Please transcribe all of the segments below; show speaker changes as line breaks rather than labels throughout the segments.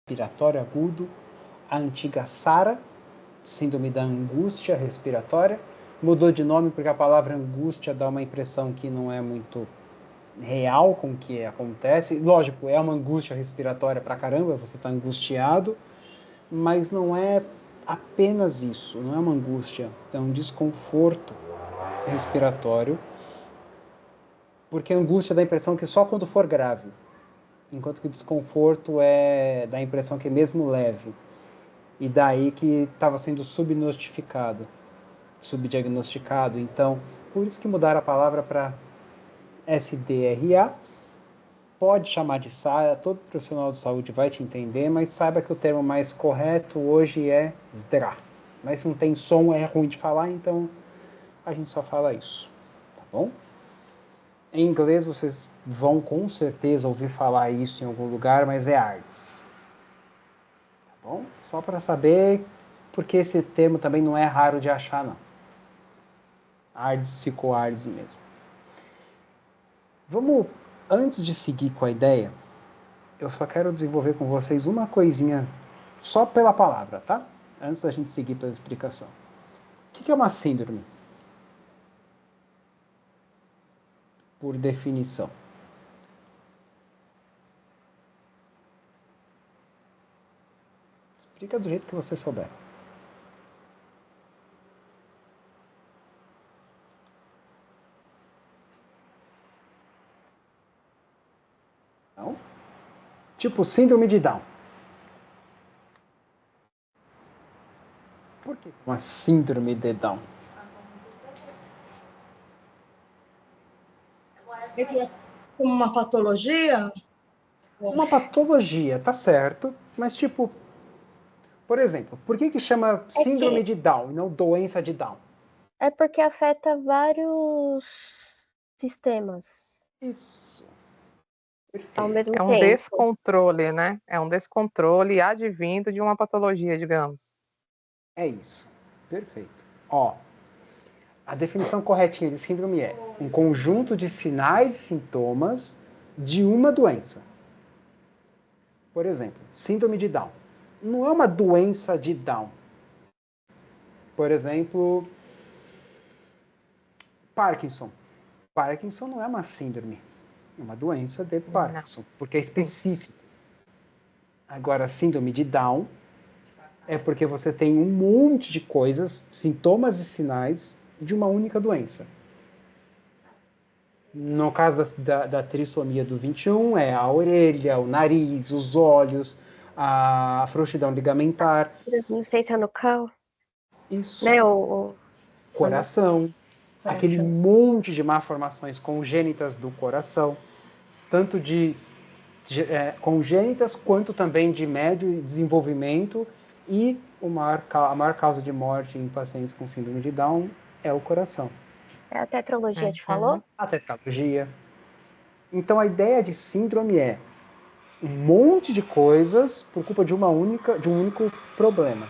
respiratório agudo, a antiga SARA, síndrome da angústia respiratória. Mudou de nome porque a palavra angústia dá uma impressão que não é muito real com o que acontece. Lógico, é uma angústia respiratória pra caramba, você está angustiado, mas não é apenas isso, não é uma angústia, é um desconforto respiratório, porque a angústia dá a impressão que só quando for grave, enquanto que o desconforto dá a impressão que é mesmo leve. E daí que estava sendo subdiagnosticado. Então, por isso que mudaram a palavra para SDRA. Pode chamar de SARA, todo profissional de saúde vai te entender, mas saiba que o termo mais correto hoje é SDRA. Mas se não tem som, é ruim de falar, então a gente só fala isso, tá bom? Em inglês vocês vão com certeza ouvir falar isso em algum lugar, mas é ARDS. Tá bom? Só para saber, porque esse termo também não é raro de achar, não. ARDS ficou ARDS mesmo. Vamos, antes de seguir com a ideia, eu só quero desenvolver com vocês uma coisinha só pela palavra, tá? Antes da gente seguir pela explicação. O que é uma síndrome? Por definição. Explica do jeito que você souber. Não? Tipo síndrome de Down. Por que uma síndrome de Down?
Entra como uma patologia?
Uma patologia, tá certo, mas tipo, por exemplo, por que chama síndrome de Down e não doença de Down?
É porque afeta vários sistemas.
Isso.
Ao mesmo
É um
tempo.
descontrole, né? É um descontrole advindo de uma patologia, digamos.
É isso. Perfeito. Ó, a definição corretinha de síndrome é um conjunto de sinais e sintomas de uma doença. Por exemplo, síndrome de Down. Não é uma doença de Down. Por exemplo, Parkinson. Parkinson não é uma síndrome, é uma doença de Parkinson, porque é específico. Agora, síndrome de Down é porque você tem um monte de coisas, sintomas e sinais de uma única doença. No caso da trissomia do 21, é a orelha, o nariz, os olhos, a frouxidão ligamentar.
Resistência nucal.
Isso.
Né,
Coração. Aquele monte de malformações congênitas do coração. Tanto de congênitas, quanto também de médio desenvolvimento. E a maior causa de morte em pacientes com síndrome de Down é o coração.
É a tetralogia, te falou?
A tetralogia. Então a ideia de síndrome é um monte de coisas por culpa de um único problema.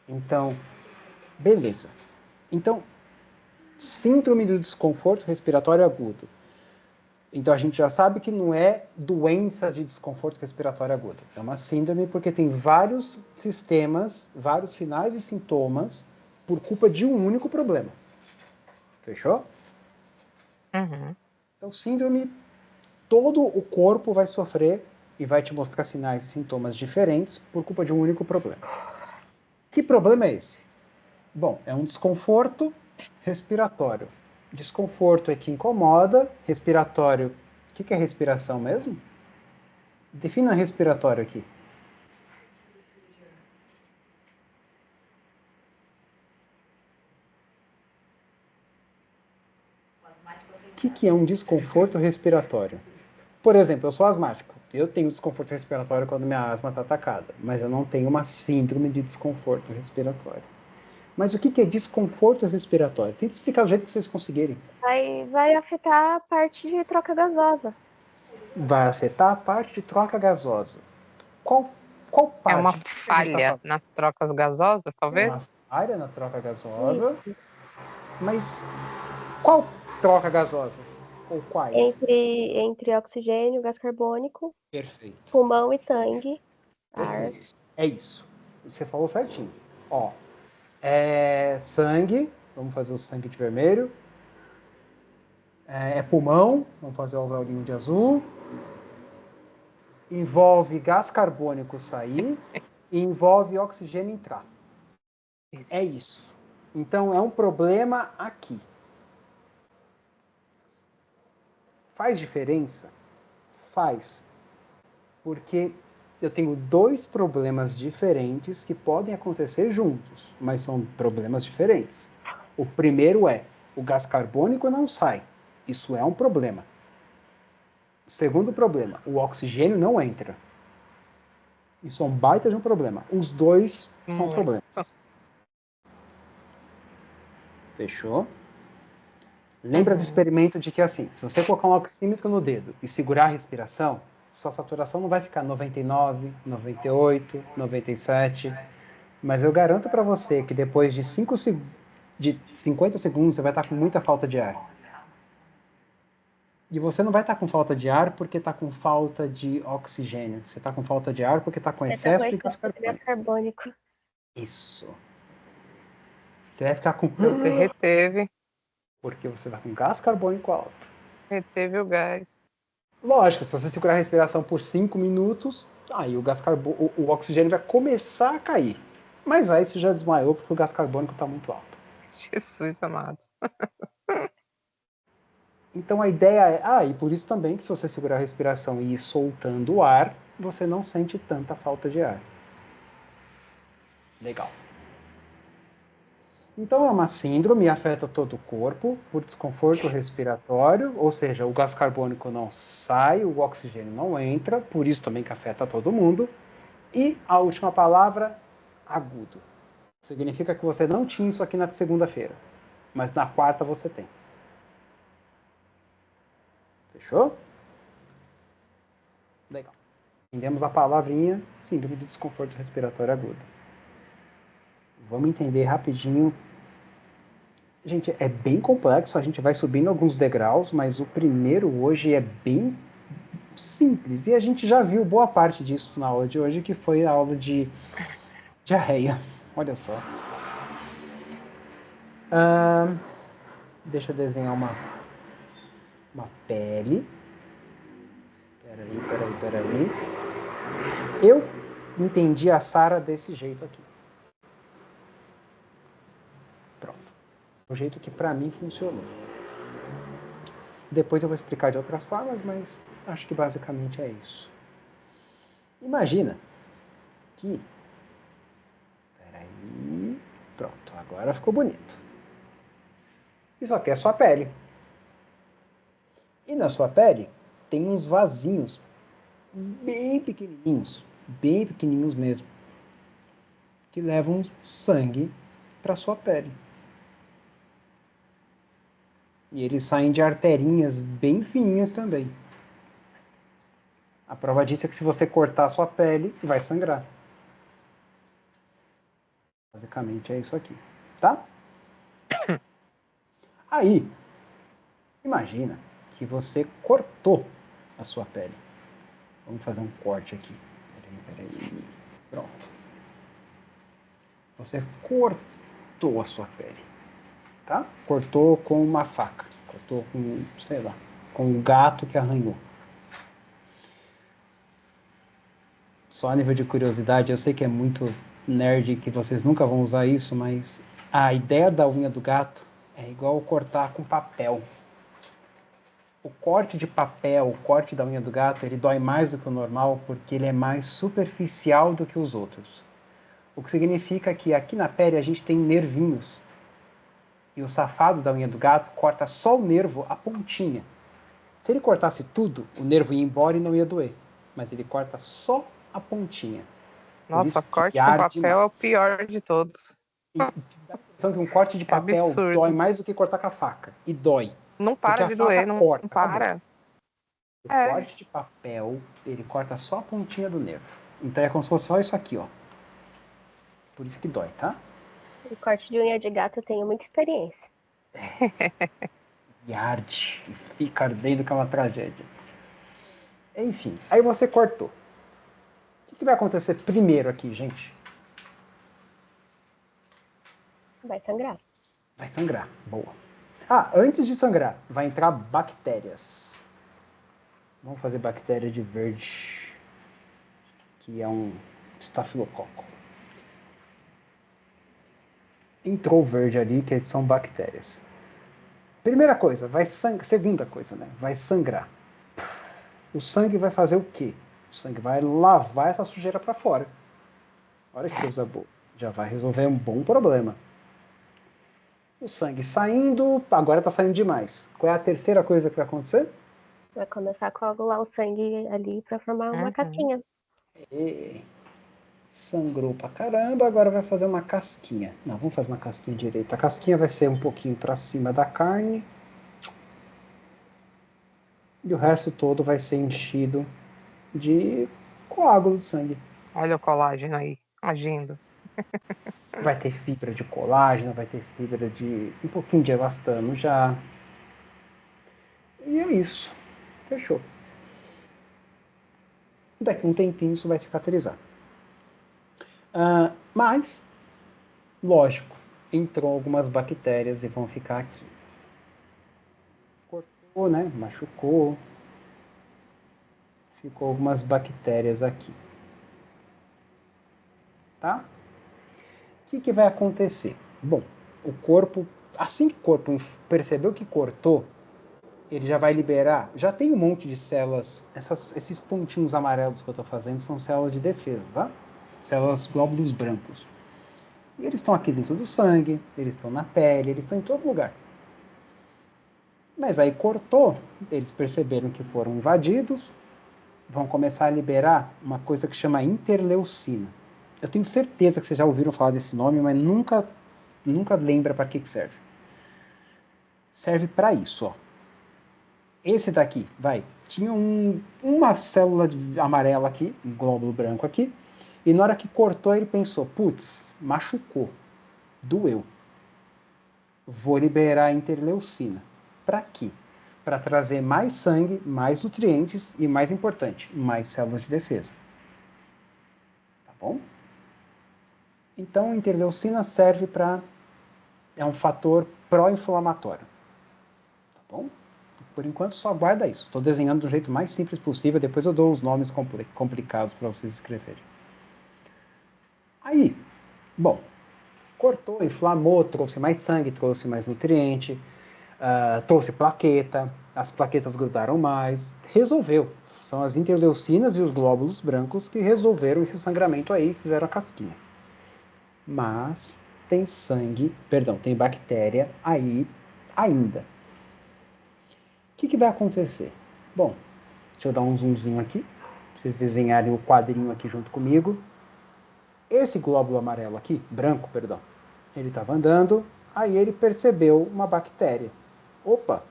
Então, beleza. Então, síndrome do desconforto respiratório agudo. Então a gente já sabe que não é doença de desconforto respiratório agudo. É uma síndrome porque tem vários sistemas, vários sinais e sintomas por culpa de um único problema. Fechou?
Uhum.
Então, síndrome, todo o corpo vai sofrer e vai te mostrar sinais e sintomas diferentes por culpa de um único problema. Que problema é esse? Bom, é um desconforto respiratório. Desconforto é que incomoda, respiratório. O que é respiração mesmo? Defina respiratório aqui. O que é um desconforto respiratório? Por exemplo, eu sou asmático. Eu tenho desconforto respiratório quando minha asma está atacada, mas eu não tenho uma síndrome de desconforto respiratório. Mas o que é desconforto respiratório? Tenta explicar do jeito que vocês conseguirem.
Vai afetar a parte de troca gasosa.
Vai afetar a parte de troca gasosa. Qual parte?
É uma falha nas trocas gasosas, talvez?
É uma falha na troca gasosa.
Isso.
Mas qual troca gasosa? Ou quais?
Entre oxigênio, gás carbônico,
Perfeito.
pulmão e sangue. Ar.
É isso. Você falou certinho. Ó, sangue. Vamos fazer o sangue de vermelho. É pulmão. Vamos fazer o alvéolinho de azul. Envolve gás carbônico sair. E envolve oxigênio entrar. É isso. Então, é um problema aqui. Faz diferença? Faz. Porque eu tenho dois problemas diferentes que podem acontecer juntos, mas são problemas diferentes. O primeiro é, o gás carbônico não sai. Isso é um problema. O segundo problema, o oxigênio não entra. Isso é um baita de um problema. Os dois são problemas. Fechou? Lembra do experimento de que, assim, se você colocar um oxímetro no dedo e segurar a respiração, sua saturação não vai ficar 99, 98, 97. Mas eu garanto para você que depois de 50 segundos você vai estar com muita falta de ar. E você não vai estar com falta de ar porque está com falta de oxigênio. Você está com falta de ar porque está com excesso de gás carbônico. Isso. Você vai ficar com...
Você reteve.
Porque você está com gás carbônico alto.
Reteve o gás.
Lógico, se você segurar a respiração por 5 minutos, aí o oxigênio vai começar a cair. Mas aí você já desmaiou porque o gás carbônico está muito alto.
Jesus amado.
Então a ideia é... e por isso também que se você segurar a respiração e ir soltando o ar, você não sente tanta falta de ar. Legal. Então é uma síndrome, afeta todo o corpo por desconforto respiratório, ou seja, o gás carbônico não sai, o oxigênio não entra, por isso também que afeta todo mundo. E a última palavra, agudo. Significa que você não tinha isso aqui na segunda-feira, mas na quarta você tem. Fechou? Legal. Entendemos a palavrinha síndrome do desconforto respiratório agudo. Vamos entender rapidinho. Gente, é bem complexo, a gente vai subindo alguns degraus, mas o primeiro hoje é bem simples. E a gente já viu boa parte disso na aula de hoje, que foi a aula de diarreia. Olha só. Deixa eu desenhar uma pele. Peraí. Eu entendi a Sara desse jeito aqui. Pronto. O jeito que para mim funcionou. Depois eu vou explicar de outras formas, mas acho que basicamente é isso. Imagina que... Peraí. Pronto, agora ficou bonito. Isso aqui é sua pele. E na sua pele tem uns vasinhos bem pequenininhos mesmo, que levam sangue para sua pele. E eles saem de arterinhas bem fininhas também. A prova disso é que se você cortar a sua pele, vai sangrar. Basicamente é isso aqui, tá? Aí, imagina que você cortou a sua pele. Vamos fazer um corte aqui. Peraí. Pronto. Você cortou a sua pele, tá? Cortou com uma faca. Cortou com, sei lá, com um gato que arranhou. Só a nível de curiosidade, eu sei que é muito nerd, que vocês nunca vão usar isso, mas a ideia da unha do gato é igual cortar com papel. O corte de papel, o corte da unha do gato, ele dói mais do que o normal porque ele é mais superficial do que os outros. O que significa que aqui na pele a gente tem nervinhos. E o safado da unha do gato corta só o nervo, a pontinha. Se ele cortasse tudo, o nervo ia embora e não ia doer. Mas ele corta só a pontinha.
Nossa, corte com papel é o pior de todos.
E dá a impressão que um corte de papel dói mais do que cortar com a faca. E dói.
Não para de doer, não para.
O corte de papel, ele corta só a pontinha do nervo. Então é como se fosse só isso aqui, ó. Por isso que dói, tá?
O corte de unha de gato eu tenho muita experiência.
E arde, e fica ardendo que é uma tragédia. Enfim, aí você cortou. O que que vai acontecer primeiro aqui, gente?
Vai sangrar.
Vai sangrar. Boa. Ah, antes de sangrar, vai entrar bactérias. Vamos fazer bactéria de verde, que é um estafilococo. Entrou verde ali, que são bactérias. Primeira coisa, vai sangrar. Segunda coisa, né? Vai sangrar. O sangue vai fazer o quê? O sangue vai lavar essa sujeira para fora. Olha que coisa boa. Já vai resolver um bom problema. O sangue saindo, agora está saindo demais. Qual é a terceira coisa que vai acontecer?
Vai começar a coagular o sangue ali para formar uma casquinha.
E... sangrou pra caramba, agora vai fazer uma casquinha. Não, vamos fazer uma casquinha direita. A casquinha vai ser um pouquinho para cima da carne. E o resto todo vai ser enchido de coágulo de sangue.
Olha o colágeno aí, agindo.
Vai ter fibra de colágeno, vai ter fibra de um pouquinho de elastano já. E é isso. Fechou. Daqui a um tempinho isso vai cicatrizar. Mas, lógico, entrou algumas bactérias e vão ficar aqui. Cortou, né? Machucou. Ficou algumas bactérias aqui. Tá? O que vai acontecer? Bom, o corpo, assim que o corpo percebeu que cortou, ele já vai liberar, já tem um monte de células, esses pontinhos amarelos que eu estou fazendo são células de defesa, tá? Células glóbulos brancos. E eles estão aqui dentro do sangue, eles estão na pele, eles estão em todo lugar. Mas aí cortou, eles perceberam que foram invadidos, vão começar a liberar uma coisa que chama interleucina. Eu tenho certeza que vocês já ouviram falar desse nome, mas nunca lembra para que serve. Serve para isso, ó. Esse daqui, tinha uma célula amarela aqui, um glóbulo branco aqui, e na hora que cortou ele pensou, putz, machucou, doeu. Vou liberar a interleucina. Para quê? Para trazer mais sangue, mais nutrientes e, mais importante, mais células de defesa. Tá bom? Então, a interleucina serve para... é um fator pró-inflamatório. Tá bom? Por enquanto, só guarda isso. Estou desenhando do jeito mais simples possível, depois eu dou os nomes complicados para vocês escreverem. Aí, bom, cortou, inflamou, trouxe mais sangue, trouxe mais nutriente, trouxe plaqueta, as plaquetas grudaram mais, resolveu. São as interleucinas e os glóbulos brancos que resolveram esse sangramento aí, fizeram a casquinha. Mas tem tem bactéria aí ainda. O que vai acontecer? Bom, deixa eu dar um zoomzinho aqui, pra vocês desenharem o quadrinho aqui junto comigo. Esse glóbulo amarelo aqui, branco, perdão, ele estava andando, aí ele percebeu uma bactéria. Opa,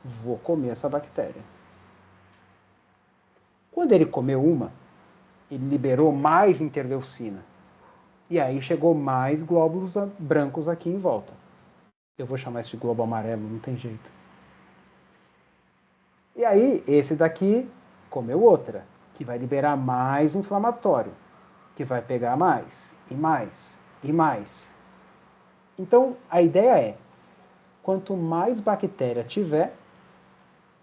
vou comer essa bactéria. Quando ele comeu uma, ele liberou mais interleucina. E aí chegou mais glóbulos brancos aqui em volta. Eu vou chamar esse de globo amarelo, não tem jeito. E aí, esse daqui comeu outra, que vai liberar mais inflamatório, que vai pegar mais, e mais, e mais. Então, a ideia é, quanto mais bactéria tiver,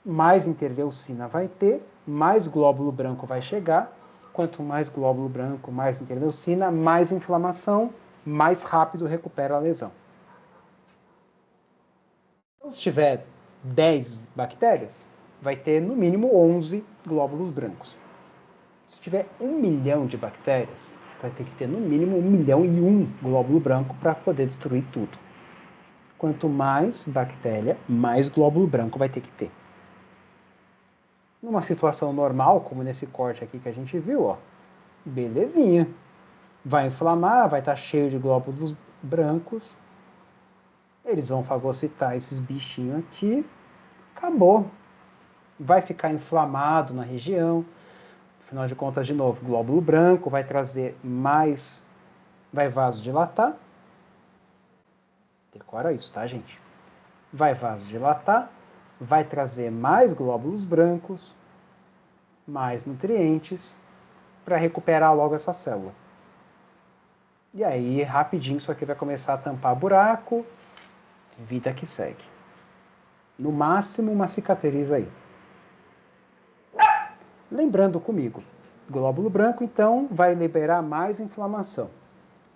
mais interleucina vai ter, mais glóbulo branco vai chegar. Quanto mais glóbulo branco, mais interleucina, mais inflamação, mais rápido recupera a lesão. Então, se tiver 10 bactérias, vai ter no mínimo 11 glóbulos brancos. Se tiver 1 milhão de bactérias, vai ter que ter no mínimo 1 milhão e 1 glóbulo branco para poder destruir tudo. Quanto mais bactéria, mais glóbulo branco vai ter que ter. Numa situação normal, como nesse corte aqui que a gente viu, ó, belezinha. Vai inflamar, vai estar cheio de glóbulos brancos. Eles vão fagocitar esses bichinhos aqui. Acabou. Vai ficar inflamado na região. Afinal de contas, de novo, glóbulo branco vai trazer mais... vai vasodilatar. Decora isso, tá, gente? Vai vasodilatar, vai trazer mais glóbulos brancos, mais nutrientes, para recuperar logo essa célula. E aí, rapidinho, isso aqui vai começar a tampar buraco, vida que segue. No máximo, uma cicatriz aí. Lembrando comigo, glóbulo branco, então, vai liberar mais inflamação.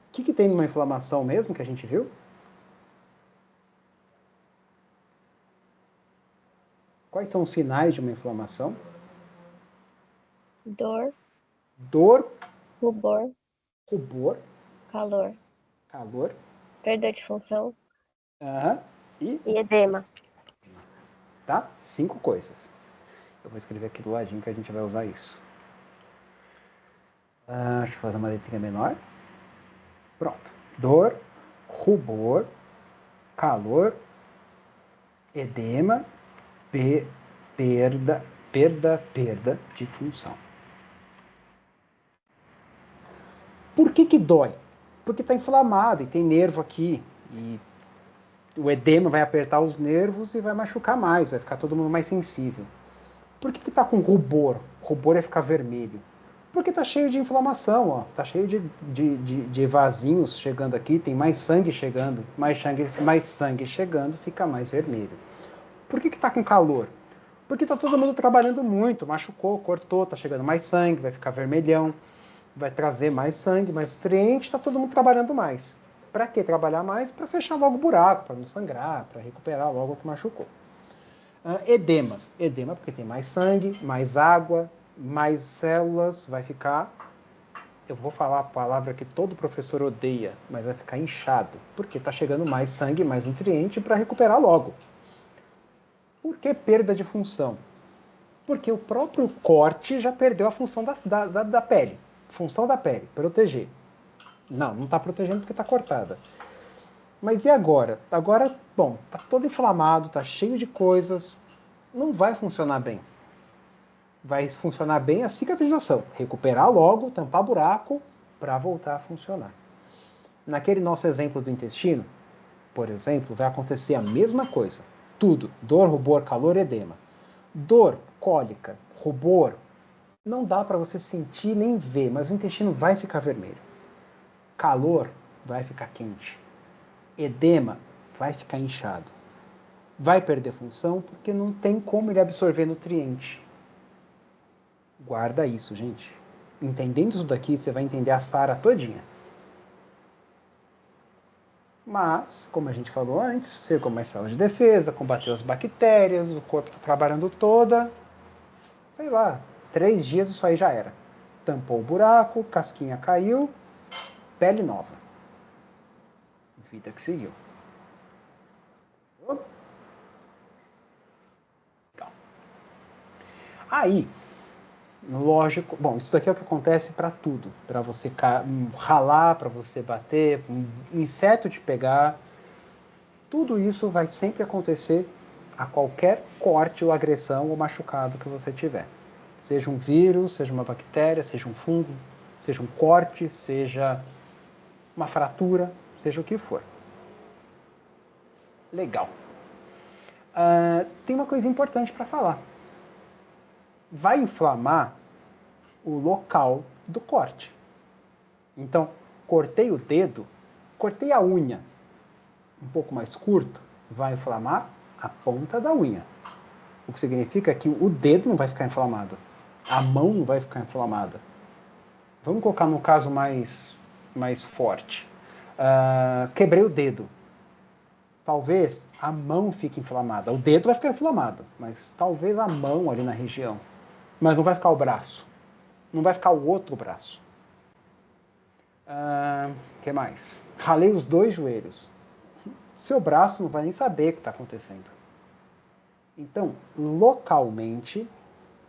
O que tem numa inflamação mesmo que a gente viu? Quais são os sinais de uma inflamação?
Dor,
Dor,
rubor,
rubor,
calor,
calor,
perda de função
e
e edema.
tá? 5 coisas. Eu vou escrever aqui do ladinho que a gente vai usar isso. Deixa eu fazer uma letrinha menor. Pronto. Dor, rubor, calor, edema, perda de função. Por que dói? Porque está inflamado e tem nervo aqui. E o edema vai apertar os nervos e vai machucar mais, vai ficar todo mundo mais sensível. Por que está com rubor? Rubor é ficar vermelho. Porque está cheio de inflamação, ó. Está cheio de vasinhos chegando aqui, tem mais sangue chegando, mais sangue chegando, fica mais vermelho. Por que está com calor? Porque está todo mundo trabalhando muito, machucou, cortou, está chegando mais sangue, vai ficar vermelhão, vai trazer mais sangue, mais nutriente, está todo mundo trabalhando mais. Para que trabalhar mais? Para fechar logo o buraco, para não sangrar, para recuperar logo o que machucou. Edema. Edema porque tem mais sangue, mais água, mais células, vai ficar... Eu vou falar a palavra que todo professor odeia, mas vai ficar inchado, porque está chegando mais sangue, mais nutriente para recuperar logo. Por que perda de função? Porque o próprio corte já perdeu a função da pele. Função da pele, proteger. Não está protegendo porque está cortada. Mas e agora? Agora, bom, está todo inflamado, está cheio de coisas, não vai funcionar bem. Vai funcionar bem a cicatrização. Recuperar logo, tampar buraco, para voltar a funcionar. Naquele nosso exemplo do intestino, por exemplo, vai acontecer a mesma coisa. Tudo, dor, rubor, calor, edema. Dor, cólica, rubor, não dá para você sentir nem ver, mas o intestino vai ficar vermelho. Calor, vai ficar quente. Edema, vai ficar inchado. Vai perder função porque não tem como ele absorver nutriente. Guarda isso, gente. Entendendo isso daqui, você vai entender a SARA todinha. Mas, como a gente falou antes, ser como mais célula de defesa, combater as bactérias, o corpo está trabalhando toda, sei lá, 3 dias isso aí já era. Tampou o buraco, casquinha caiu, pele nova. Vida que seguiu. Legal. Aí, lógico, bom, isso daqui é o que acontece para tudo, para você ralar, para você bater, um inseto te pegar, tudo isso vai sempre acontecer a qualquer corte ou agressão ou machucado que você tiver. Seja um vírus, seja uma bactéria, seja um fungo, seja um corte, seja uma fratura, seja o que for. Legal. Tem uma coisa importante para falar. Vai inflamar o local do corte. Então, cortei o dedo, cortei a unha um pouco mais curto, vai inflamar a ponta da unha. O que significa que o dedo não vai ficar inflamado, a mão não vai ficar inflamada. Vamos colocar no caso mais forte. Quebrei o dedo. Talvez a mão fique inflamada. O dedo vai ficar inflamado, mas talvez a mão ali na região. Mas não vai ficar o braço. Não vai ficar o outro braço. Que mais? Ralei os 2 joelhos. Seu braço não vai nem saber o que está acontecendo. Então, localmente,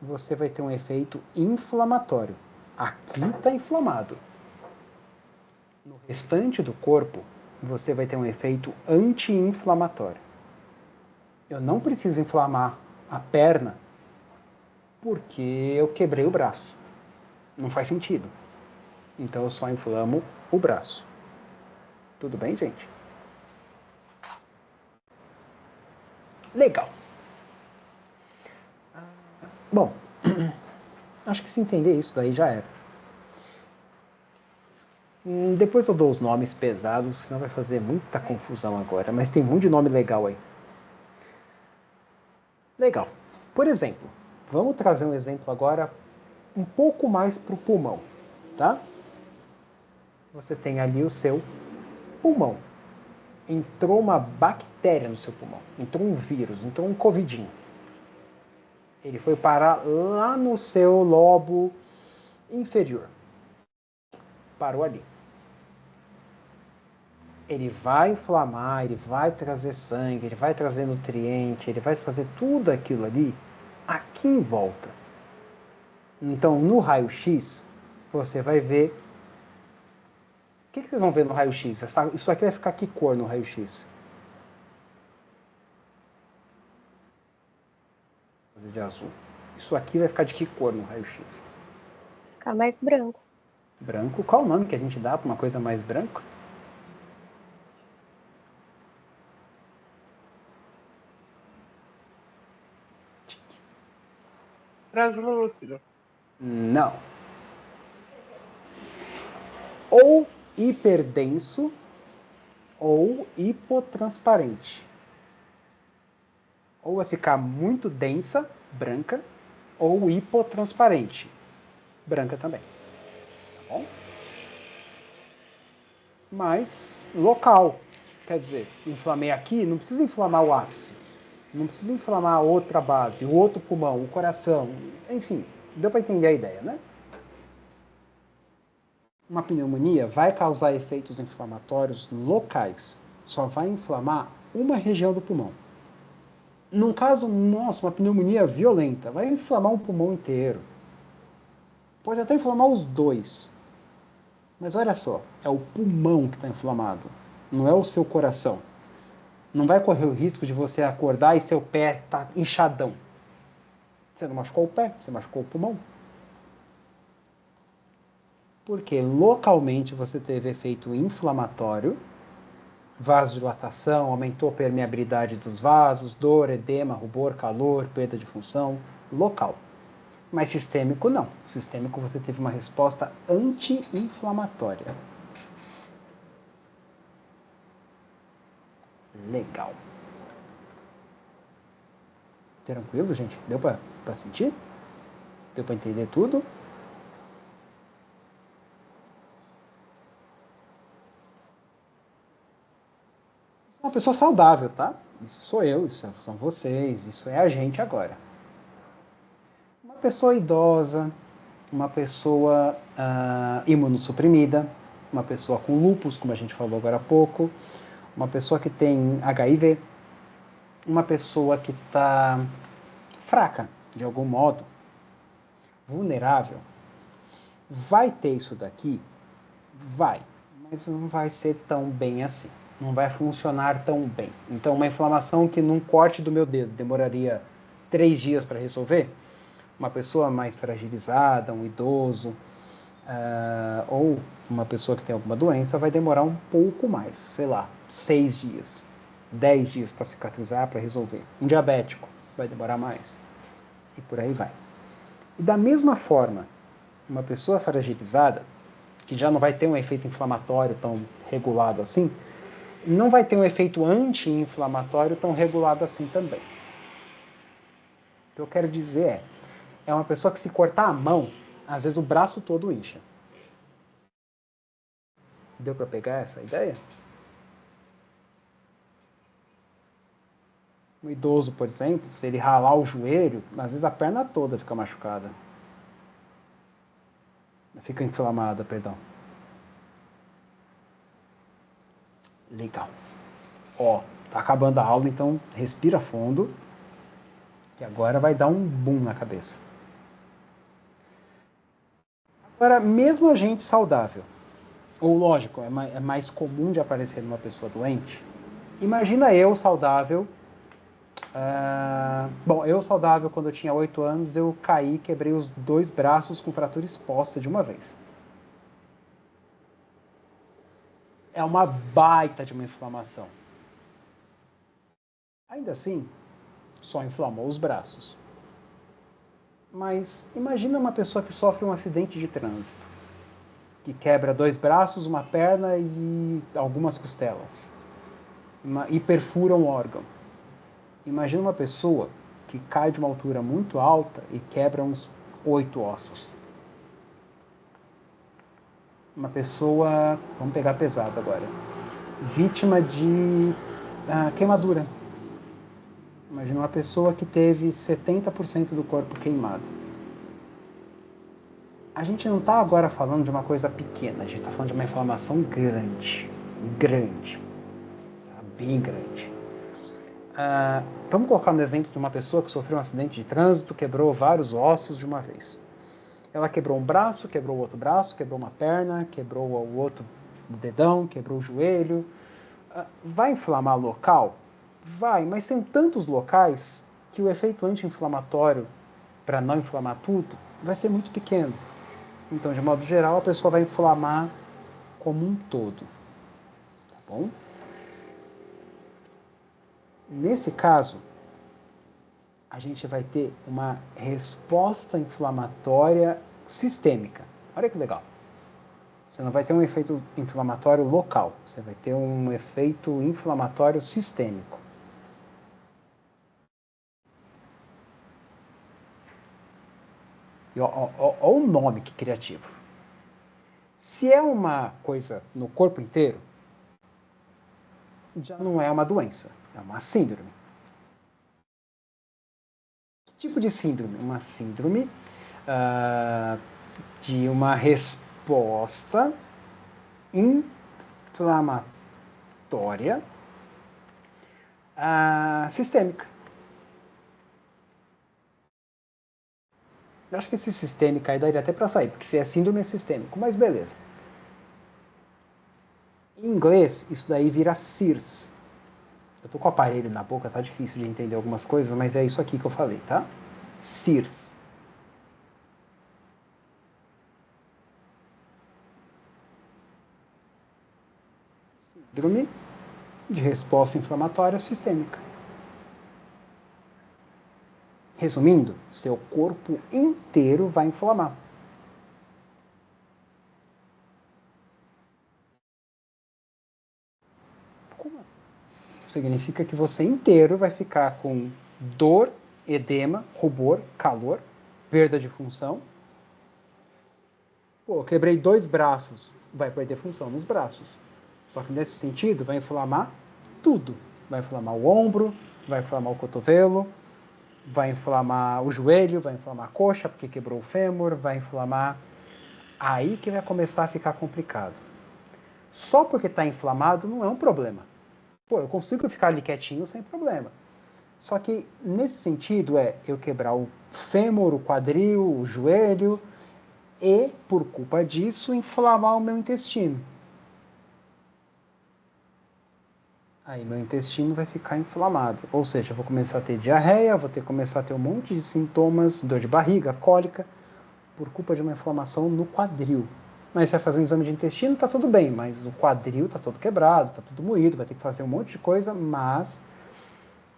você vai ter um efeito inflamatório. Aqui está inflamado. No restante do corpo, você vai ter um efeito anti-inflamatório. Eu não preciso inflamar a perna porque eu quebrei o braço. Não faz sentido. Então eu só inflamo o braço. Tudo bem, gente? Legal. Bom, acho que se entender isso daí já era. Depois eu dou os nomes pesados, senão vai fazer muita confusão agora. Mas tem um monte de nome legal aí. Legal. Por exemplo, vamos trazer um exemplo agora um pouco mais para o pulmão, tá? Você tem ali o seu pulmão. Entrou uma bactéria no seu pulmão, entrou um vírus, entrou um covidinho. Ele foi parar lá no seu lobo inferior. Parou ali. Ele vai inflamar, ele vai trazer sangue, ele vai trazer nutriente, ele vai fazer tudo aquilo ali aqui em volta. Então, no raio-x, você vai ver... O que vocês vão ver no raio-x? Isso aqui vai ficar que cor no raio-x? De azul. Isso aqui vai ficar de que cor no raio-x?
Ficar mais branco.
Branco. Qual o nome que a gente dá para uma coisa mais branca?
Translúcido.
Não. Ou hiperdenso ou hipotransparente. Ou vai ficar muito densa, branca, ou hipotransparente, branca também. Tá bom? Mas local. Quer dizer, inflamei aqui, não precisa inflamar o ápice. Não precisa inflamar a outra base, o outro pulmão, o coração. Enfim, deu para entender a ideia, né? Uma pneumonia vai causar efeitos inflamatórios locais. Só vai inflamar uma região do pulmão. Num caso, nossa, uma pneumonia violenta, vai inflamar um pulmão inteiro. Pode até inflamar os dois. Mas olha só, é o pulmão que está inflamado, não é o seu coração. Não vai correr o risco de você acordar e seu pé tá inchadão. Você não machucou o pé, você machucou o pulmão. Porque localmente você teve efeito inflamatório, vasodilatação, aumentou a permeabilidade dos vasos, dor, edema, rubor, calor, perda de função, local. Mas sistêmico não. Sistêmico você teve uma resposta anti-inflamatória. Legal. Tranquilo, gente? Deu pra sentir? Deu pra entender tudo? Isso é uma pessoa saudável, tá? Isso sou eu, isso são vocês, isso é a gente agora. Uma pessoa idosa, uma pessoa imunossuprimida, uma pessoa com lúpus, como a gente falou agora há pouco, uma pessoa que tem HIV, uma pessoa que está fraca, de algum modo, vulnerável, vai ter isso daqui? Vai, mas não vai ser tão bem assim. Não vai funcionar tão bem. Então, uma inflamação que num corte do meu dedo demoraria 3 dias para resolver, uma pessoa mais fragilizada, um idoso, ou uma pessoa que tem alguma doença, vai demorar um pouco mais, sei lá, 6 dias, 10 dias para cicatrizar, para resolver. Um diabético vai demorar mais. E por aí vai. E da mesma forma, uma pessoa fragilizada, que já não vai ter um efeito inflamatório tão regulado assim, não vai ter um efeito anti-inflamatório tão regulado assim também. O que eu quero dizer é uma pessoa que se cortar a mão, às vezes o braço todo incha. Deu para pegar essa ideia? Um idoso, por exemplo, se ele ralar o joelho, às vezes a perna toda fica machucada. Fica inflamada, perdão. Legal. Ó, tá acabando a aula, então respira fundo, que agora vai dar um boom na cabeça. Agora, mesmo a gente saudável, ou lógico, é mais comum de aparecer numa pessoa doente, imagina eu saudável. Bom, eu saudável, quando eu tinha 8 anos, eu caí e quebrei os 2 braços com fratura exposta de uma vez. É uma baita de uma inflamação. Ainda assim, só inflamou os braços. Mas imagina uma pessoa que sofre um acidente de trânsito. que quebra 2 braços, uma perna e algumas costelas. E perfura um órgão. Imagina uma pessoa que cai de uma altura muito alta e quebra uns 8 ossos. Uma pessoa, vamos pegar pesado agora, vítima de queimadura. Imagina uma pessoa que teve 70% do corpo queimado. A gente não está agora falando de uma coisa pequena, a gente está falando de uma inflamação grande. Grande. Tá? Bem grande. Vamos colocar no exemplo de uma pessoa que sofreu um acidente de trânsito, quebrou vários ossos de uma vez. Ela quebrou um braço, quebrou o outro braço, quebrou uma perna, quebrou o outro dedão, quebrou o joelho. Vai inflamar local? Vai, mas tem tantos locais que o efeito anti-inflamatório, para não inflamar tudo, vai ser muito pequeno. Então, de modo geral, a pessoa vai inflamar como um todo. Tá bom? Nesse caso, a gente vai ter uma resposta inflamatória sistêmica. Olha que legal. Você não vai ter um efeito inflamatório local, você vai ter um efeito inflamatório sistêmico. E olha o nome que criativo. Se é uma coisa no corpo inteiro, já não é uma doença, é uma síndrome. Que tipo de síndrome? Uma síndrome de uma resposta inflamatória sistêmica. Eu acho que esse sistêmico aí daria até para sair, porque se é síndrome é sistêmico, mas beleza. Em inglês, isso daí vira SIRS. Eu tô com o aparelho na boca, tá difícil de entender algumas coisas, mas é isso aqui que eu falei, tá? SIRS. Síndrome de resposta inflamatória sistêmica. Resumindo, seu corpo inteiro vai inflamar. Como assim? Significa que você inteiro vai ficar com dor, edema, rubor, calor, perda de função. Pô, quebrei 2 braços, vai perder função nos braços. Só que nesse sentido vai inflamar tudo. Vai inflamar o ombro, vai inflamar o cotovelo, vai inflamar o joelho, vai inflamar a coxa porque quebrou o fêmur, vai inflamar. Aí que vai começar a ficar complicado. Só porque está inflamado não é um problema. Pô, eu consigo ficar ali quietinho sem problema. Só que nesse sentido eu quebrar o fêmur, o quadril, o joelho e, por culpa disso, inflamar o meu intestino. Aí meu intestino vai ficar inflamado. Ou seja, eu vou começar a ter diarreia, vou começar a ter um monte de sintomas, dor de barriga, cólica, por culpa de uma inflamação no quadril. Mas se vai fazer um exame de intestino, tá tudo bem, mas o quadril tá todo quebrado, tá tudo moído, vai ter que fazer um monte de coisa, mas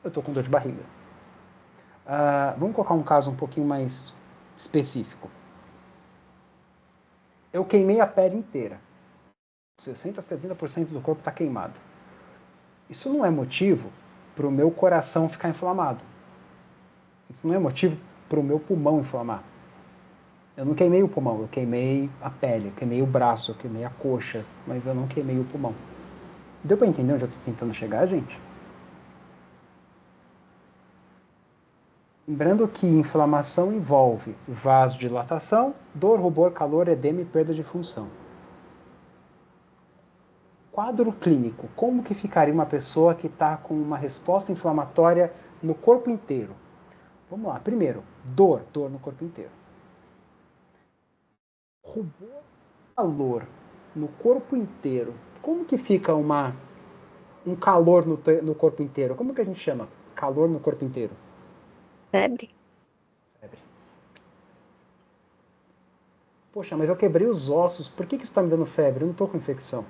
eu tô com dor de barriga. Vamos colocar um caso um pouquinho mais específico. Eu queimei a pele inteira. 60% a 70% do corpo está queimado. Isso não é motivo para o meu coração ficar inflamado. Isso não é motivo para o meu pulmão inflamar. Eu não queimei o pulmão, eu queimei a pele, eu queimei o braço, eu queimei a coxa, mas eu não queimei o pulmão. Deu para entender onde eu estou tentando chegar, gente? Lembrando que inflamação envolve vasodilatação, dor, rubor, calor, edema e perda de função. Quadro clínico. Como que ficaria uma pessoa que está com uma resposta inflamatória no corpo inteiro? Vamos lá. Primeiro, dor no corpo inteiro. Rubor, calor no corpo inteiro. Como que fica um calor no corpo inteiro? Como que a gente chama calor no corpo inteiro?
Febre?
Febre. Poxa, mas eu quebrei os ossos. Por que isso está me dando febre? Eu não estou com infecção.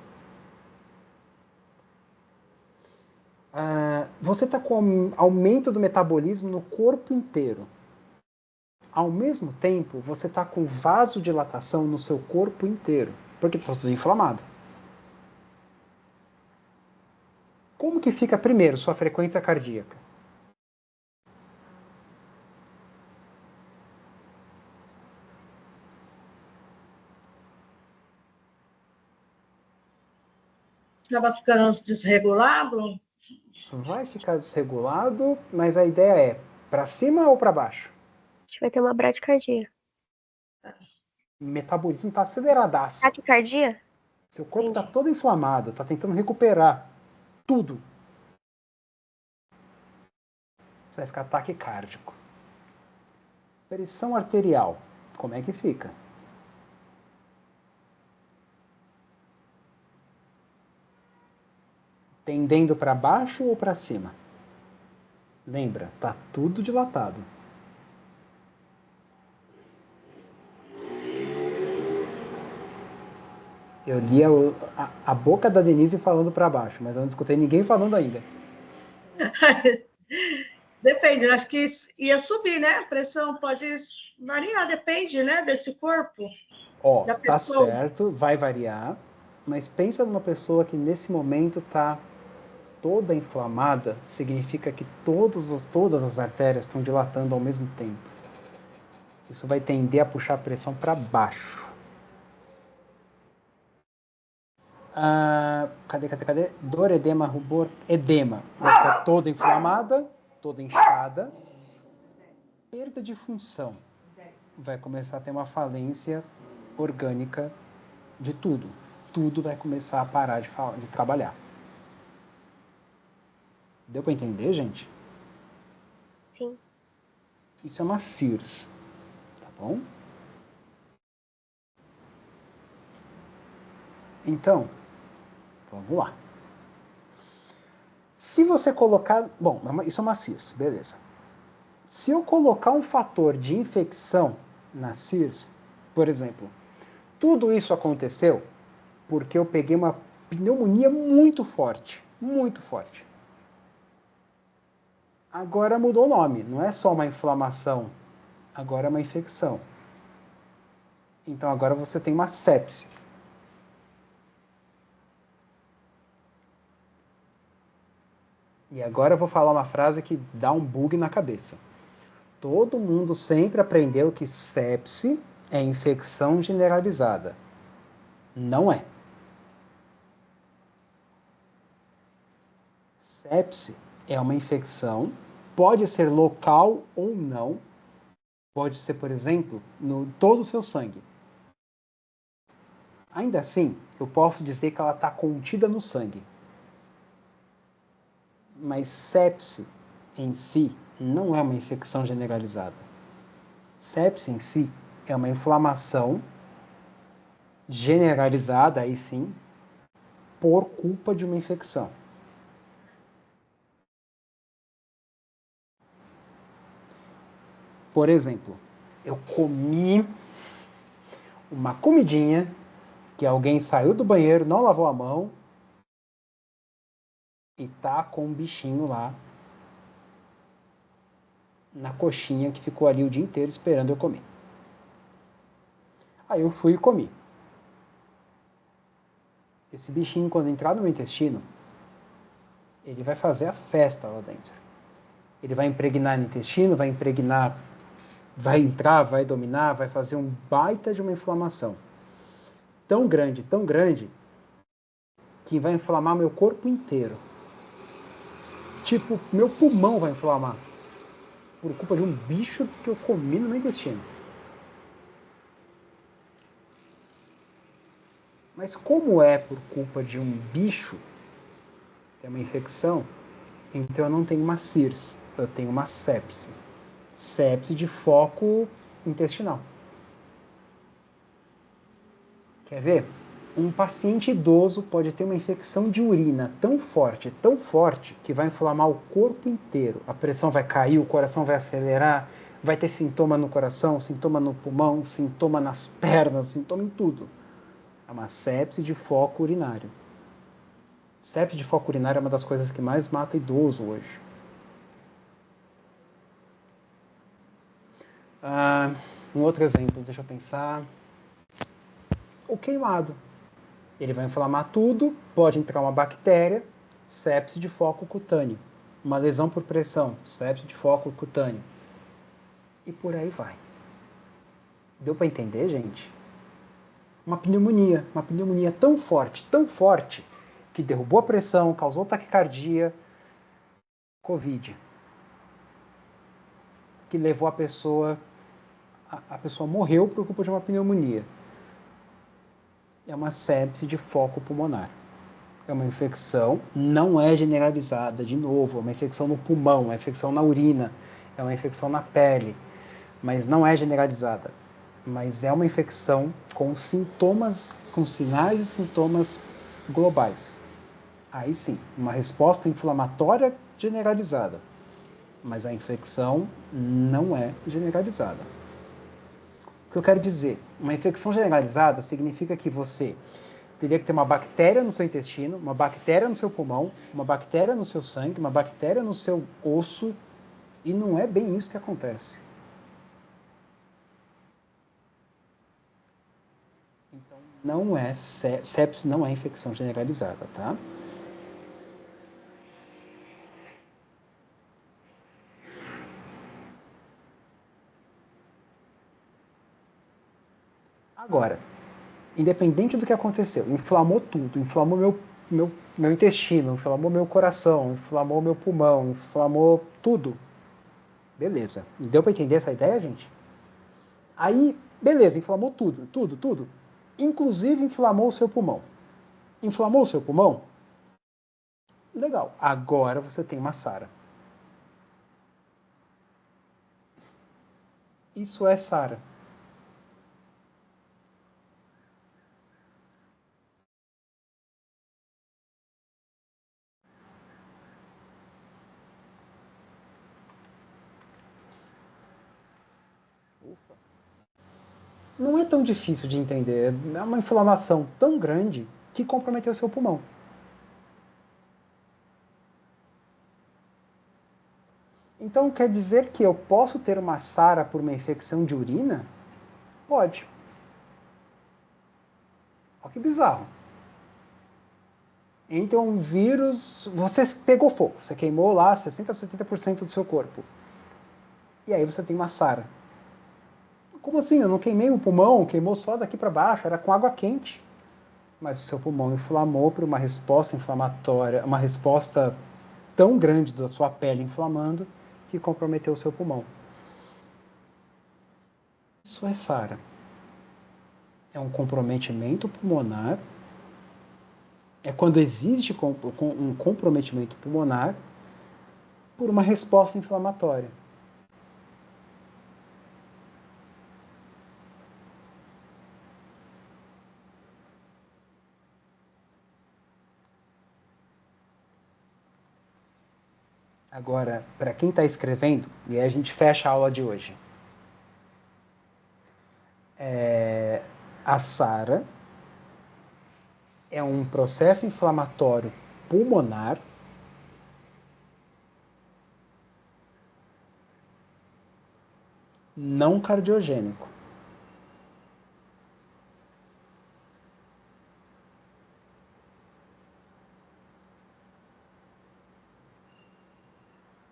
Você está com aumento do metabolismo no corpo inteiro. Ao mesmo tempo, você está com vasodilatação no seu corpo inteiro. Porque está tudo inflamado. Como que fica primeiro sua frequência cardíaca?
Estava ficando desregulado.
Vai ficar desregulado, mas a ideia é para cima ou para baixo?
A gente vai ter uma bradicardia.
O metabolismo está aceleradaço.
Taquicardia?
Seu corpo está
Entendi.
todo inflamado, está tentando recuperar tudo. Você vai ficar taquicárdico. Pressão arterial, como é que fica? Tendendo para baixo ou para cima? Lembra, tá tudo dilatado. Eu li a boca da Denise falando para baixo, mas eu não escutei ninguém falando ainda.
Depende, eu acho que ia subir, né? A pressão pode variar, depende, né, desse corpo,
Ó,
da
tá
pessoa.
certo, vai variar, mas pensa numa pessoa que nesse momento tá toda inflamada, significa que todas as artérias estão dilatando ao mesmo tempo. Isso vai tender a puxar a pressão para baixo. Cadê? Dor, edema, rubor, edema. Vai ficar toda inflamada, toda inchada. Perda de função. Vai começar a ter uma falência orgânica de tudo. Tudo vai começar a parar de trabalhar. Deu para entender, gente?
Sim.
Isso é uma CIRS, tá bom? Então, vamos lá. Se você colocar... Bom, isso é uma CIRS, beleza. Se eu colocar um fator de infecção na CIRS, por exemplo, tudo isso aconteceu porque eu peguei uma pneumonia muito forte, muito forte. Agora mudou o nome, não é só uma inflamação, agora é uma infecção. Então agora você tem uma sepse. E agora eu vou falar uma frase que dá um bug na cabeça. Todo mundo sempre aprendeu que sepse é infecção generalizada. Não é. Sepse é uma infecção, pode ser local ou não, pode ser, por exemplo, no todo o seu sangue. Ainda assim, eu posso dizer que ela está contida no sangue. Mas sepse em si não é uma infecção generalizada. Sepse em si é uma inflamação generalizada, aí sim, por culpa de uma infecção. Por exemplo, eu comi uma comidinha que alguém saiu do banheiro, não lavou a mão e tá com um bichinho lá na coxinha que ficou ali o dia inteiro esperando eu comer. Aí eu fui e comi. Esse bichinho, quando entrar no meu intestino, ele vai fazer a festa lá dentro. Ele vai impregnar no intestino, vai entrar, vai dominar, vai fazer um baita de uma inflamação. Tão grande, que vai inflamar meu corpo inteiro. Tipo, meu pulmão vai inflamar. Por culpa de um bicho que eu comi no meu intestino. Mas como é por culpa de um bicho, que é uma infecção, então eu não tenho uma CIRS, eu tenho uma sepse. Sepse de foco intestinal. Quer ver? Um paciente idoso pode ter uma infecção de urina tão forte, que vai inflamar o corpo inteiro. A pressão vai cair, o coração vai acelerar, vai ter sintoma no coração, sintoma no pulmão, sintoma nas pernas, sintoma em tudo. É uma sepse de foco urinário. Sepse de foco urinário é uma das coisas que mais mata idoso hoje. Um outro exemplo, deixa eu pensar. O queimado. Ele vai inflamar tudo, pode entrar uma bactéria, sepse de foco cutâneo. Uma lesão por pressão, sepse de foco cutâneo. E por aí vai. Deu para entender, gente? Uma pneumonia tão forte, que derrubou a pressão, causou taquicardia, Covid, que levou a pessoa morreu por culpa de uma pneumonia. É uma sepse de foco pulmonar. É uma infecção, não é generalizada, de novo, é uma infecção no pulmão, é uma infecção na urina, é uma infecção na pele, mas não é generalizada. Mas é uma infecção com sintomas, com sinais e sintomas globais. Aí sim, uma resposta inflamatória generalizada, mas a infecção não é generalizada. O que eu quero dizer, uma infecção generalizada significa que você teria que ter uma bactéria no seu intestino, uma bactéria no seu pulmão, uma bactéria no seu sangue, uma bactéria no seu osso, e não é bem isso que acontece. Então, não é sepse, não é infecção generalizada, tá? Agora, independente do que aconteceu, inflamou tudo, inflamou meu intestino, inflamou meu coração, inflamou meu pulmão, inflamou tudo. Beleza. Deu para entender essa ideia, gente? Aí, beleza, inflamou tudo. Inclusive inflamou o seu pulmão. Inflamou o seu pulmão? Legal. Agora você tem uma SARA. Isso é SARA. Não é tão difícil de entender. É uma inflamação tão grande que comprometeu o seu pulmão. Então quer dizer que eu posso ter uma SARA por uma infecção de urina? Pode. Olha que bizarro. Então um vírus, você pegou fogo, você queimou lá 60% a 70% do seu corpo. E aí você tem uma SARA. Como assim? Eu não queimei o pulmão, queimou só daqui para baixo, era com água quente. Mas o seu pulmão inflamou por uma resposta inflamatória, uma resposta tão grande da sua pele inflamando que comprometeu o seu pulmão. Isso é SARA. É um comprometimento pulmonar. É quando existe um comprometimento pulmonar por uma resposta inflamatória. Agora, para quem está escrevendo, e aí a gente fecha a aula de hoje. A SARA é um processo inflamatório pulmonar não cardiogênico.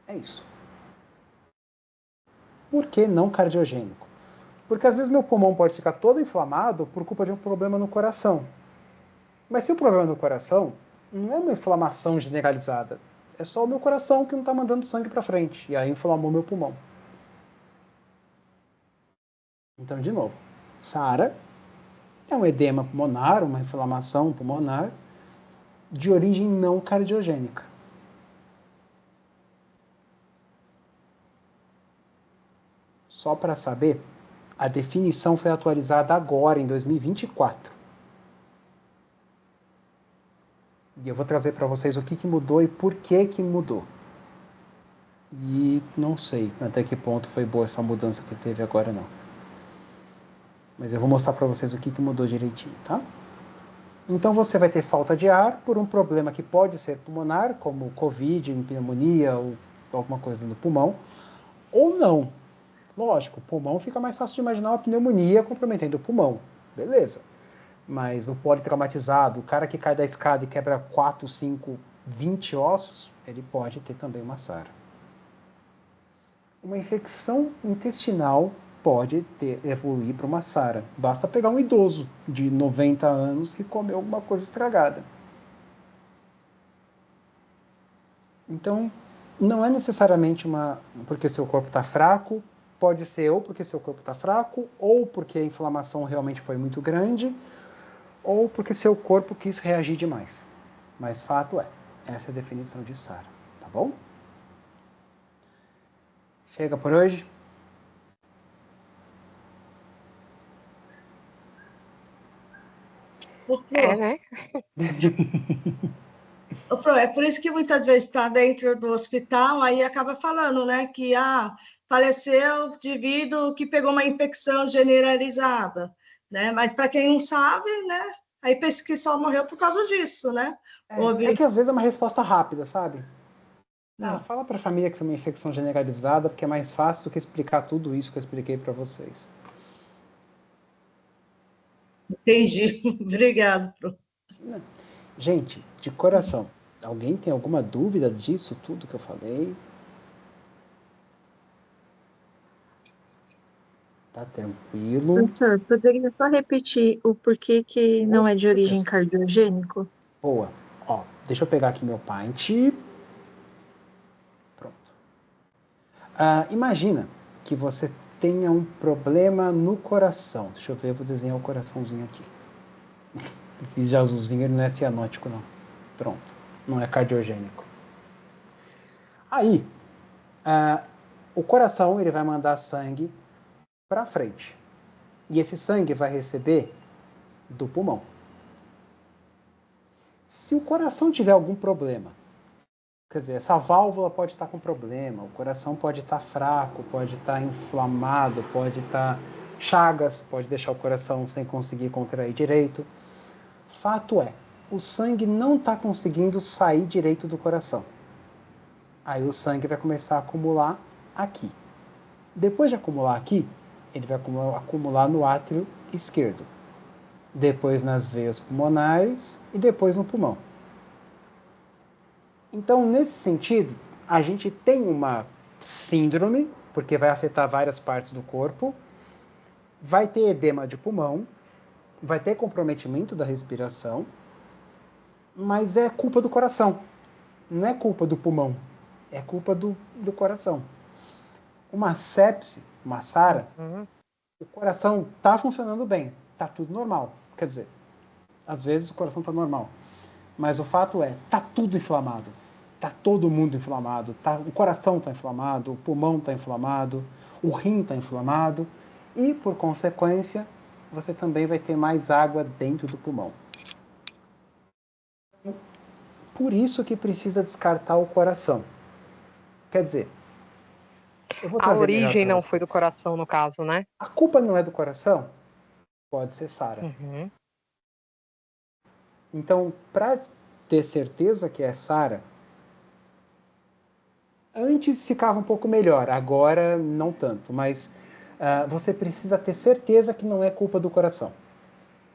É isso. Por que não cardiogênico? Porque às vezes meu pulmão pode ficar todo inflamado por culpa de um problema no coração. Mas se o problema é no coração, não é uma inflamação generalizada. É só o meu coração que não está mandando sangue para frente. E aí inflamou meu pulmão. Então, de novo, SARA é um edema pulmonar, uma inflamação pulmonar de origem não cardiogênica. Só para saber, a definição foi atualizada agora, em 2024. E eu vou trazer para vocês o que mudou e por que mudou. E não sei até que ponto foi boa essa mudança que teve agora, não. Mas eu vou mostrar para vocês o que mudou direitinho, tá? Então você vai ter falta de ar por um problema que pode ser pulmonar, como Covid, pneumonia ou alguma coisa no pulmão, ou não. Lógico, o pulmão fica mais fácil de imaginar uma pneumonia comprometendo o pulmão. Beleza. Mas no politraumatizado, o cara que cai da escada e quebra 4, 5, 20 ossos, ele pode ter também uma SARA. Uma infecção intestinal pode evoluir para uma SARA. Basta pegar um idoso de 90 anos que comeu alguma coisa estragada. Então, não é necessariamente porque seu corpo está fraco, pode ser ou porque seu corpo está fraco, ou porque a inflamação realmente foi muito grande, ou porque seu corpo quis reagir demais. Mas fato é, essa é a definição de SARA, tá bom? Chega por hoje.
Né?
É por isso que muitas vezes está dentro do hospital, aí acaba falando, né, que faleceu o indivíduo que pegou uma infecção generalizada, né? Mas para quem não sabe, né, aí pensa que só morreu por causa disso, né?
É que às vezes é uma resposta rápida, sabe? Fala para a família que foi uma infecção generalizada, porque é mais fácil do que explicar tudo isso que eu expliquei para vocês.
Entendi. Obrigado.
Gente, de coração, alguém tem alguma dúvida disso tudo que eu falei? Tá tranquilo?
Professor, poderia só repetir o porquê que não é de origem
certeza.
cardiogênico?
Boa. Ó, deixa eu pegar aqui meu pint. Pronto. Imagina que você tenha um problema no coração. Deixa eu ver, eu vou desenhar o coraçãozinho aqui. Fiz de azulzinho, ele não é cianótico, não. Pronto. Não é cardiogênico. Aí, o coração ele vai mandar sangue para frente. E esse sangue vai receber do pulmão. Se o coração tiver algum problema, quer dizer, essa válvula pode estar com problema, o coração pode estar fraco, pode estar inflamado, pode estar chagas, pode deixar o coração sem conseguir contrair direito. Fato é, o sangue não está conseguindo sair direito do coração. Aí o sangue vai começar a acumular aqui. Depois de acumular aqui, ele vai acumular no átrio esquerdo. Depois nas veias pulmonares e depois no pulmão. Então, nesse sentido, a gente tem uma síndrome, porque vai afetar várias partes do corpo, vai ter edema de pulmão, vai ter comprometimento da respiração, mas é culpa do coração, não é culpa do pulmão, é culpa do coração. Uma sepse, uma SARA, o coração está funcionando bem, está tudo normal. Quer dizer, às vezes o coração está normal, mas o fato é, está tudo inflamado. Está todo mundo inflamado, o coração está inflamado, o pulmão está inflamado, o rim está inflamado e, por consequência, você também vai ter mais água dentro do pulmão. Por isso que precisa descartar o coração. Quer dizer, eu vou
A
trazer
origem não
vocês.
foi do coração, no caso, né?
A culpa não é do coração? Pode ser SARA. Então, para ter certeza que é SARA, antes ficava um pouco melhor, agora não tanto, mas você precisa ter certeza que não é culpa do coração.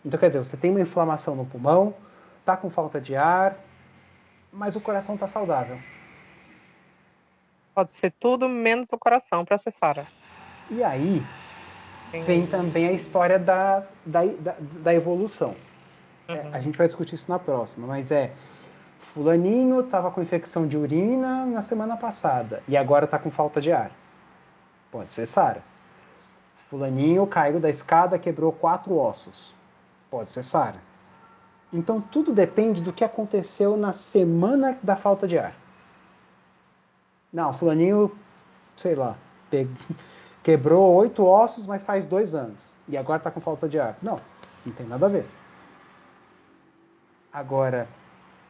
Então, quer dizer, você tem uma inflamação no pulmão, está com falta de ar, mas o coração está saudável.
Pode ser tudo menos o coração para ser SARA.
E aí vem também a história da evolução. A gente vai discutir isso na próxima, mas fulaninho estava com infecção de urina na semana passada e agora está com falta de ar. Pode ser SARA. Fulaninho caiu da escada, quebrou 4 ossos. Pode ser SARA. Então tudo depende do que aconteceu na semana da falta de ar. Não, fulaninho, sei lá, quebrou 8 ossos, mas faz 2 anos. E agora está com falta de ar. Não tem nada a ver. Agora,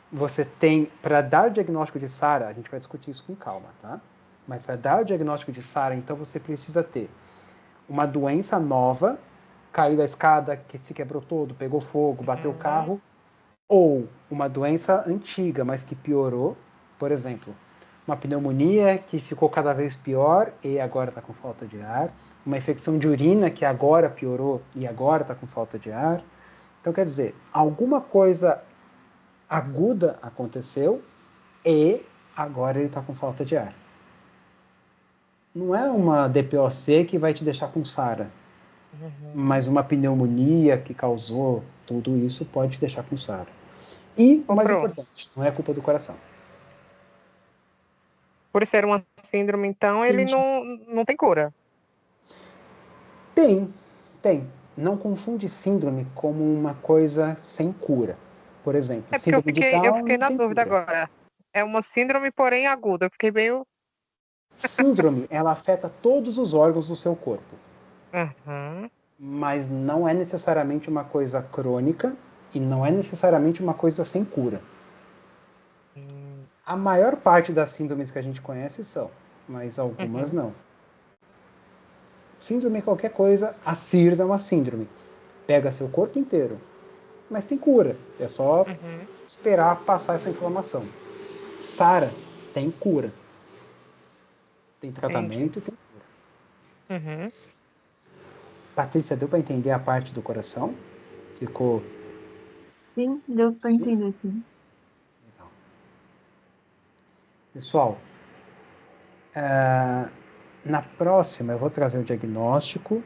você tem, para dar o diagnóstico de SARA, a gente vai discutir isso com calma, tá? Mas para dar o diagnóstico de SARA, então você precisa ter uma doença nova, caiu da escada, que se quebrou todo, pegou fogo, bateu o carro, ou uma doença antiga, mas que piorou, por exemplo, uma pneumonia que ficou cada vez pior e agora está com falta de ar, uma infecção de urina que agora piorou e agora está com falta de ar. Então, quer dizer, alguma coisa aguda aconteceu e agora ele está com falta de ar. Não é uma DPOC que vai te deixar com SARA, mas uma pneumonia que causou tudo isso pode te deixar com SARA. E, o mais importante, não é culpa do coração.
Por ser uma síndrome, então, ele não tem cura.
Tem. Não confunde síndrome como uma coisa sem cura. Por exemplo,
É porque eu
síndrome de Down
fiquei na
tem
dúvida
cura.
agora. É uma síndrome, porém aguda. Eu fiquei meio...
Síndrome, ela afeta todos os órgãos do seu corpo.
Uhum.
Mas não é necessariamente uma coisa crônica e não é necessariamente uma coisa sem cura. A maior parte das síndromes que a gente conhece são, mas algumas não. Síndrome é qualquer coisa, a SIRS é uma síndrome. Pega seu corpo inteiro, mas tem cura. É só esperar passar essa inflamação. SARA tem cura. Tem tratamento e tem cura.
Uhum.
Patrícia, deu para entender a parte do coração? Ficou...
Sim, deu para entender, sim.
Legal. Pessoal, na próxima eu vou trazer o diagnóstico,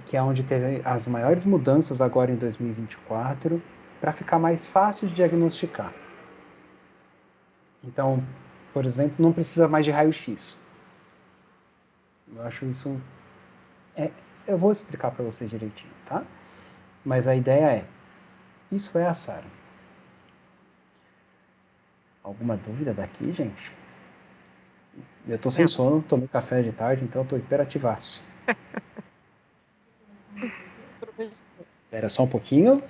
que é onde teve as maiores mudanças agora em 2024, para ficar mais fácil de diagnosticar. Então, por exemplo, não precisa mais de raio-x. Eu acho isso... eu vou explicar para vocês direitinho, tá? Mas a ideia é, isso é a SARA. Alguma dúvida daqui, gente? Eu tô sem sono, tomei café de tarde, então eu tô hiperativaço. Espera só um pouquinho.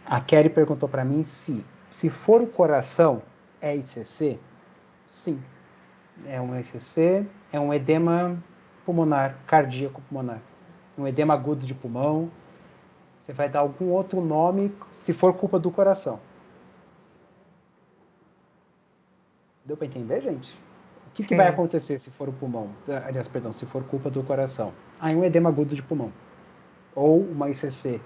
A Kelly perguntou para mim se for o coração, é ICC? Sim. É um ICC, é um edema pulmonar, cardíaco pulmonar. Um edema agudo de pulmão. Você vai dar algum outro nome se for culpa do coração. Deu para entender, gente? O que vai acontecer se for o pulmão? Aliás, perdão, se for culpa do coração? Um edema agudo de pulmão. Ou uma ICC.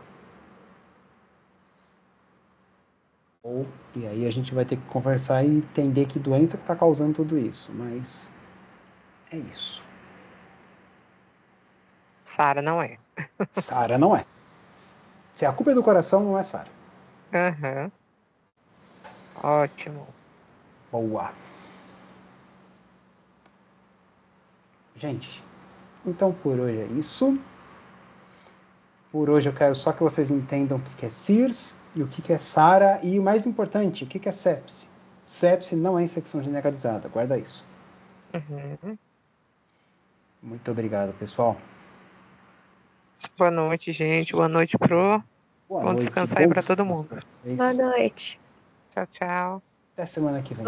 E aí a gente vai ter que conversar e entender que doença que está causando tudo isso. Mas é isso.
SARA não é.
SARA não é. Se a culpa é do coração, não é SARA.
Uhum. Ótimo.
Boa. Gente, então por hoje é isso. Por hoje eu quero só que vocês entendam o que é SIRS e o que é SARA e o mais importante, o que é sepse. Sepse não é infecção generalizada, guarda isso.
Uhum.
Muito obrigado, pessoal.
Boa noite, gente. Boa noite, Pro.
Boa
Bom
noite.
descanso aí para todo mundo.
Boa noite.
Tchau, tchau.
Até semana que vem.